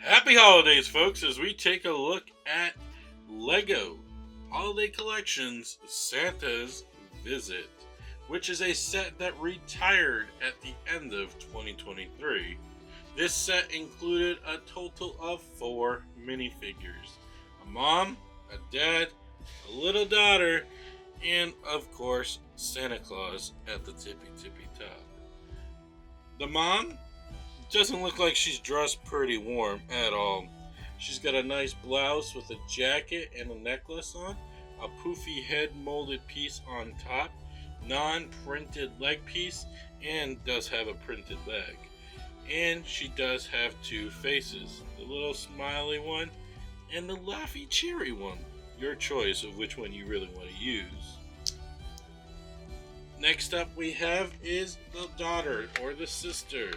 Happy holidays, folks, as we take a look at Lego Holiday Collections Santa's Visit, which is a set that retired at the end of 2023. This set included a total of 4 minifigures: a mom, a dad, a little daughter, and of course Santa Claus at the tippy top. The mom doesn't look like she's dressed pretty warm at all. She's got a nice blouse with a jacket and a necklace on, a poofy head molded piece on top, non-printed leg piece, and does have a printed leg. And she does have 2 faces, the little smiley one and the laughy cheery one. Your choice of which one you really want to use. Next up we have is the daughter or the sister.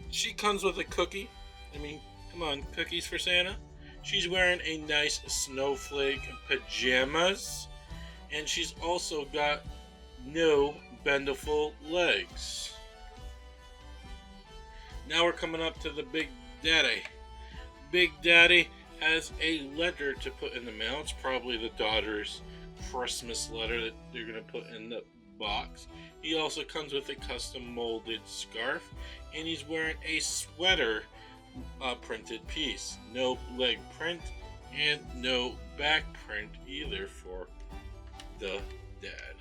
She comes with a cookie. Come on, cookies for Santa. She's wearing a nice snowflake pajamas. And she's also got no bendable legs. Now we're coming up to the Big Daddy. Big Daddy has a letter to put in the mail. It's probably the daughter's Christmas letter that they're going to put in the box. He also comes with a custom molded scarf, and he's wearing a sweater printed piece. No leg print and no back print either for the dad.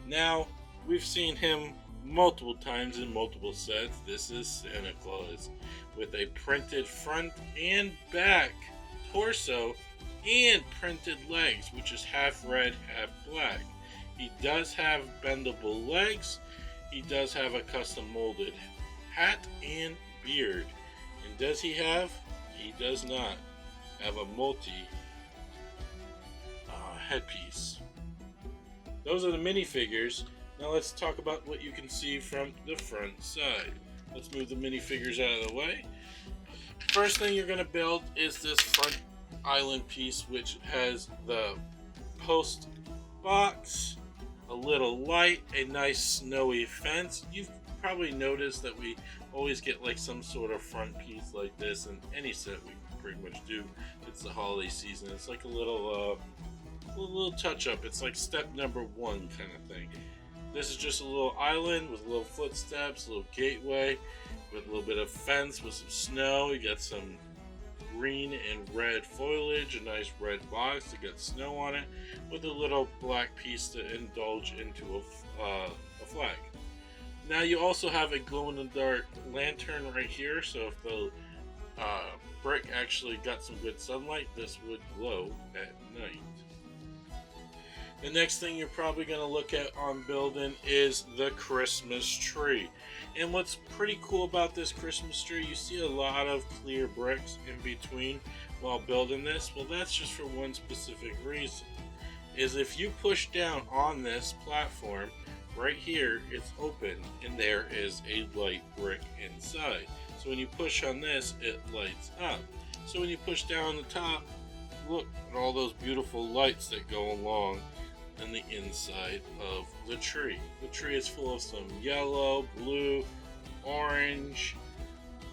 Now, we've seen him multiple times in multiple sets. This is Santa Claus with a printed front and back torso and printed legs, which is half red, half black. He does have bendable legs. He does have a custom molded hat and beard. And does he have? He does not have a multi headpiece. Those are the minifigures. Now let's talk about what you can see from the front side. Let's move the minifigures out of the way. First thing you're going to build is this front island piece, which has the post box, a little light, a nice snowy fence. You've probably noticed that we always get like some sort of front piece like this in any set we pretty much do. It's the holiday season. It's like a little touch up. It's like step number 1 kind of thing. This is just a little island with little footsteps, a little gateway with a little bit of fence with some snow. You got some green and red foliage, a nice red box to get snow on it, with a little black piece to indulge into a flag. Now you also have a glow-in-the-dark lantern right here, so if the brick actually got some good sunlight, this would glow at night. The next thing you're probably going to look at on building is the Christmas tree. And what's pretty cool about this Christmas tree, you see a lot of clear bricks in between while building this. Well, that's just for one specific reason. Is if you push down on this platform, right here, it's open and there is a light brick inside. So when you push on this, it lights up. So when you push down on the top, look at all those beautiful lights that go along in the inside of the tree. The tree is full of some yellow, blue, orange,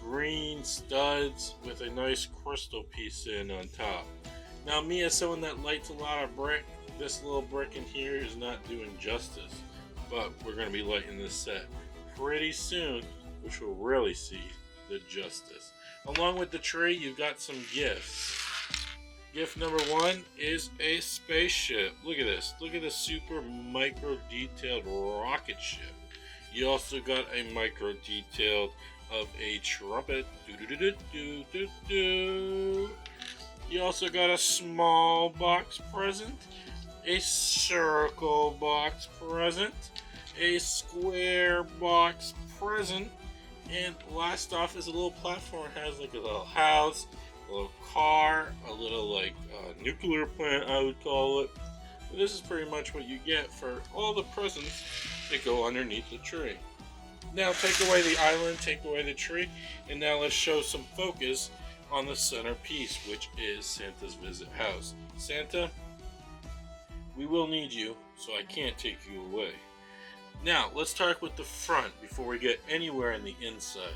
green studs with a nice crystal piece in on top. Now, me as someone that lights a lot of brick, this little brick in here is not doing justice, but we're going to be lighting this set pretty soon, which will really see the justice. Along with the tree, you've got some gifts. Gift number 1 is a spaceship. Look at this. Look at the super micro detailed rocket ship. You also got a micro detailed of a trumpet. You also got a small box present, a circle box present, a square box present, and last off is a little platform. It has like a little house, a little car, a little nuclear plant, I would call it. But this is pretty much what you get for all the presents that go underneath the tree. Now take away the island, take away the tree, and now let's show some focus on the center piece, which is Santa's Visit House. Santa, we will need you, so I can't take you away. Now, let's talk with the front before we get anywhere in the inside.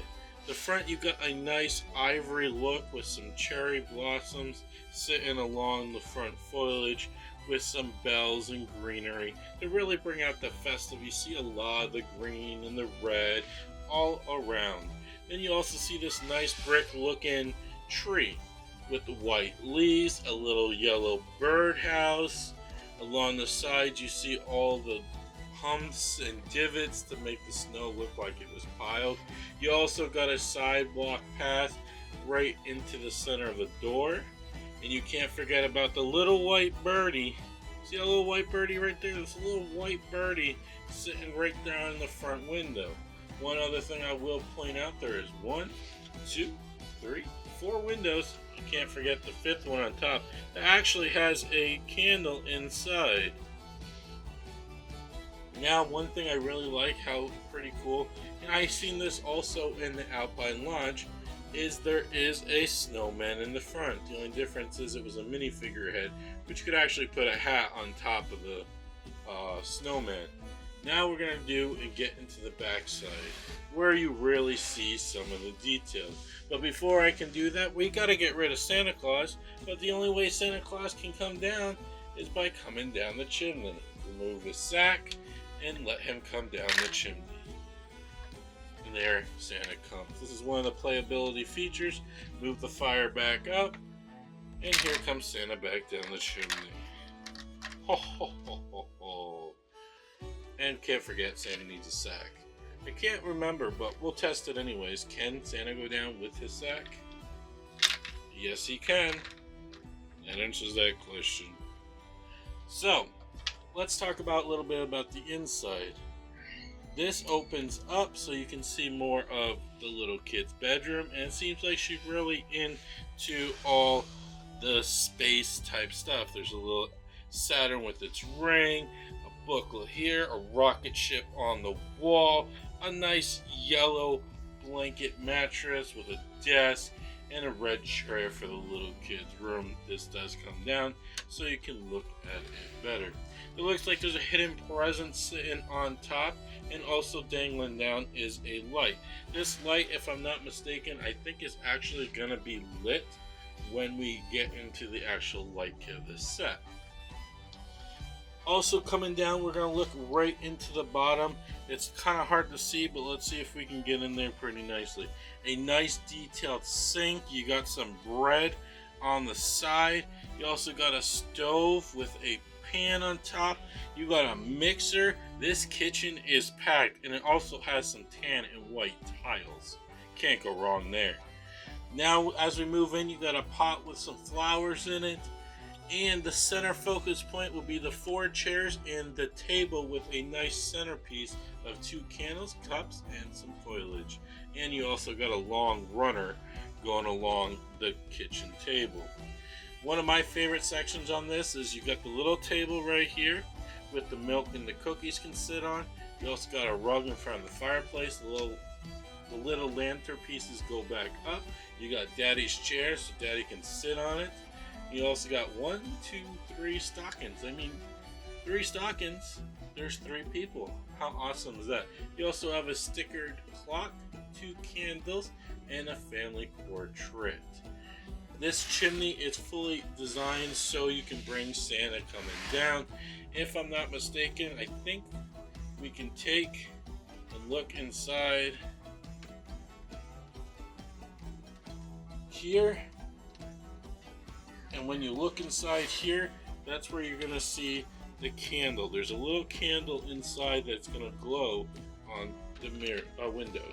The front, you got a nice ivory look with some cherry blossoms sitting along the front foliage with some bells and greenery to really bring out the festive. You see a lot of the green and the red all around. Then you also see this nice brick looking tree with the white leaves, a little yellow birdhouse. Along the sides you see all the humps and divots to make the snow look like it was piled. You also got a sidewalk path right into the center of the door. And you can't forget about the little white birdie. See a little white birdie right there? There's a little white birdie sitting right there in the front window. One other thing I will point out, there is 1, 2, 3, 4 windows. You can't forget the 5th one on top that actually has a candle inside. Now, one thing I really like, how pretty cool, and I've seen this also in the Alpine Lodge, is there is a snowman in the front. The only difference is it was a minifigure head, which you could actually put a hat on top of the snowman. Now we're going to do and get into the back side, where you really see some of the details. But before I can do that, we got to get rid of Santa Claus. But the only way Santa Claus can come down is by coming down the chimney. Remove his sack and let him come down the chimney. And there Santa comes. This is one of the playability features. Move the fire back up, and here comes Santa back down the chimney. Ho ho ho ho ho. And can't forget, Santa needs a sack. I can't remember, but we'll test it anyways. Can Santa go down with his sack? Yes, he can. That answers that question. So, let's talk about a little bit about the inside. This opens up so you can see more of the little kid's bedroom, and it seems like she's really into all the space type stuff. There's a little Saturn with its ring, a booklet here, a rocket ship on the wall, a nice yellow blanket mattress with a desk, and a red chair for the little kid's room. This does come down so you can look at it better. It looks like there's a hidden present sitting on top, and also dangling down is a light. This light, if I'm not mistaken, I think is actually going to be lit when we get into the actual light kit of this set. Also coming down, we're going to look right into the bottom. It's kind of hard to see, but let's see if we can get in there pretty nicely. A nice detailed sink. You got some bread on the side. You also got a stove with a pan on top. You got a mixer. This kitchen is packed, and it also has some tan and white tiles. Can't go wrong there. Now as we move in, you got a pot with some flowers in it, and the center focus point will be the 4 chairs and the table with a nice centerpiece of 2 candles, cups, and some foliage. And you also got a long runner going along the kitchen table. One of my favorite sections on this is you got the little table right here with the milk and the cookies can sit on. You also got a rug in front of the fireplace. The little lantern pieces go back up. You got Daddy's chair so Daddy can sit on it. You also got 1, 2, 3 stockings. I mean, 3 stockings, there's 3 people. How awesome is that? You also have a stickered clock, 2 candles, and a family portrait. This chimney is fully designed so you can bring Santa coming down. If I'm not mistaken, I think we can take and look inside here. And when you look inside here, that's where you're going to see the candle. There's a little candle inside that's going to glow on the mirror window.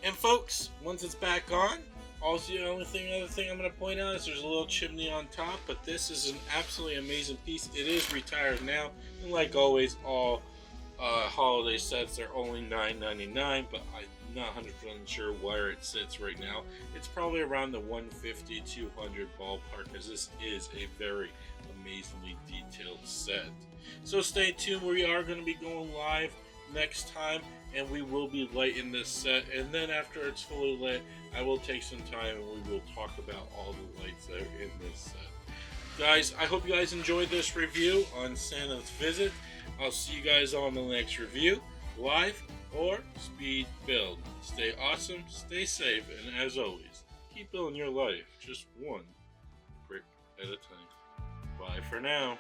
And folks, once it's back on, also the other thing I'm going to point out is there's a little chimney on top, but this is an absolutely amazing piece. It is retired now, and like always, all holiday sets are only $9.99, but I'm not 100% sure where it sits right now. It's probably around the $150-$200 ballpark, because this is a very amazingly detailed set. So stay tuned, we are going to be going live next time, and we will be lighting this set, and then after it's fully lit, I will take some time and we will talk about all the lights that are in this set. Guys, I hope you guys enjoyed this review on Santa's visit. I'll see you guys on the next review, live or speed build. Stay awesome, stay safe, and as always, keep building your life just one brick at a time. Bye for now.